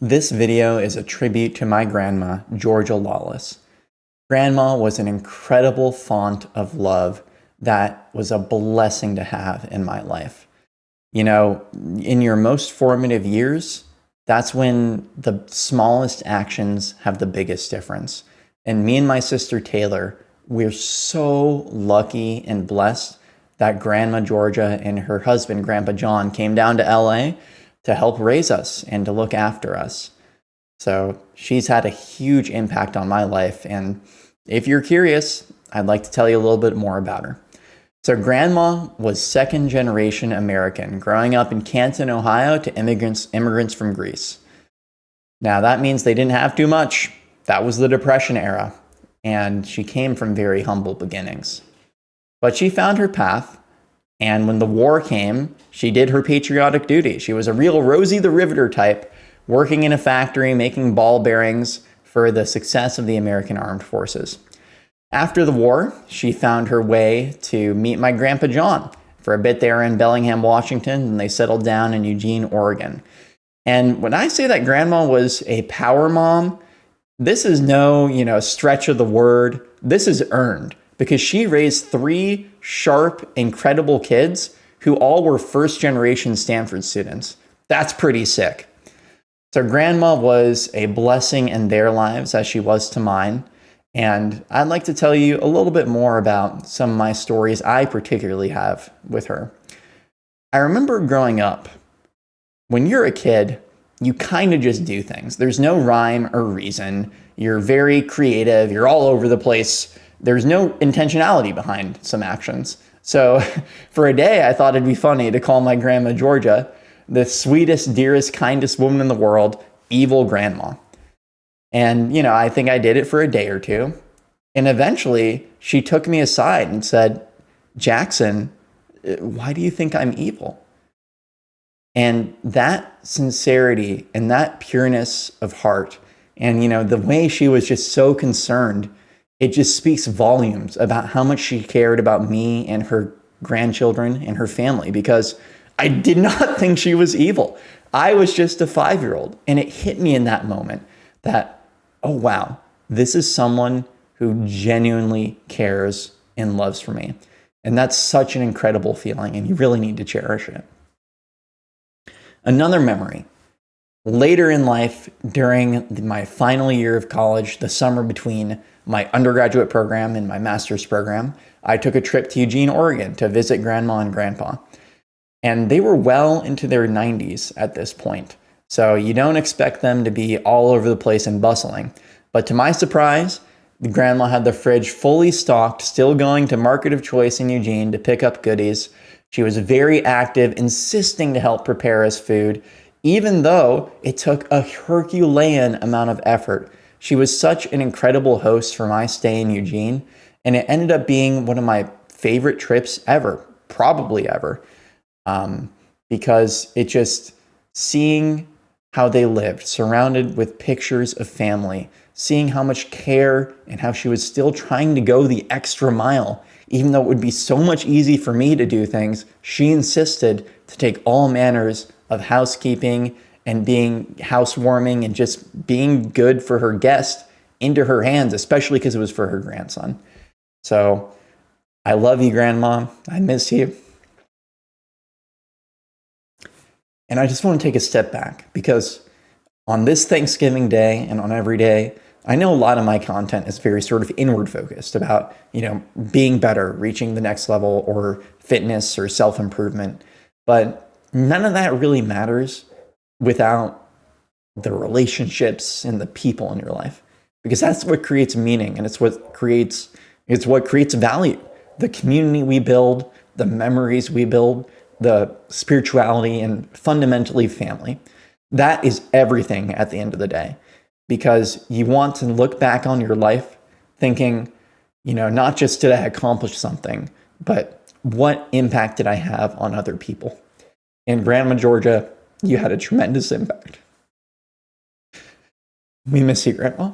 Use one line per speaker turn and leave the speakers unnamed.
This video is a tribute to my grandma, Georgia Lawless. Grandma was an incredible font of love that was a blessing to have in my life. You know, in your most formative years, that's when the smallest actions have the biggest difference. And me and my sister Taylor, we're so lucky and blessed that Grandma Georgia and her husband, Grandpa John, came down to LA to help raise us and to look after us. So she's had a huge impact on my life. And if you're curious, I'd like to tell you a little bit more about her. So Grandma was second generation American, growing up in Canton, Ohio to immigrants from Greece. Now that means they didn't have too much. That was the Depression era. And she came from very humble beginnings. But she found her path. And when the war came, she did her patriotic duty. She was a real Rosie the Riveter type, working in a factory, making ball bearings for the success of the American Armed Forces. After the war, she found her way to meet my Grandpa John. For a bit, they were in Bellingham, Washington, and they settled down in Eugene, Oregon. And when I say that Grandma was a power mom, this is no, stretch of the word. This is earned, because she raised three sharp, incredible kids who all were first-generation Stanford students. That's pretty sick. So Grandma was a blessing in their lives as she was to mine. And I'd like to tell you a little bit more about some of my stories I particularly have with her. I remember growing up, when you're a kid, you kind of just do things. There's no rhyme or reason. You're very creative. You're all over the place. There's no intentionality behind some actions. So for a day, I thought it'd be funny to call my Grandma Georgia the sweetest, dearest, kindest woman in the world, evil grandma. And, I think I did it for a day or two. And eventually she took me aside and said, "Jackson, why do you think I'm evil?" And that sincerity and that pureness of heart and, the way she was just so concerned, it just speaks volumes about how much she cared about me and her grandchildren and her family, because I did not think she was evil. I was just a 5-year-old. And it hit me in that moment that, oh, wow, this is someone who genuinely cares and loves for me. And that's such an incredible feeling, and you really need to cherish it. Another memory. Later in life, during my final year of college, the summer between my undergraduate program and my master's program, I took a trip to Eugene, Oregon to visit Grandma and Grandpa. And they were well into their 90s at this point. So you don't expect them to be all over the place and bustling. But to my surprise, the grandma had the fridge fully stocked, still going to Market of Choice in Eugene to pick up goodies. She was very active, insisting to help prepare us food, even though it took a Herculean amount of effort. She was such an incredible host for my stay in Eugene, and it ended up being one of my favorite trips ever, probably ever. Because it just, seeing how they lived, surrounded with pictures of family, seeing how much care and how she was still trying to go the extra mile, even though it would be so much easy for me to do things, she insisted to take all manners of housekeeping and being housewarming and just being good for her guest into her hands, especially because it was for her grandson. So I love you, Grandma. I miss you. And I just want to take a step back, because on this Thanksgiving Day and on every day, I know a lot of my content is very sort of inward focused about, being better, reaching the next level, or fitness or self-improvement. But none of that really matters without the relationships and the people in your life, because that's what creates meaning, and it's what creates value. The community we build, the memories we build, the spirituality, and fundamentally family. That is everything at the end of the day, because you want to look back on your life thinking, not just did I accomplish something, but what impact did I have on other people? And Grandma Georgia, you had a tremendous impact. We miss you, Grandma.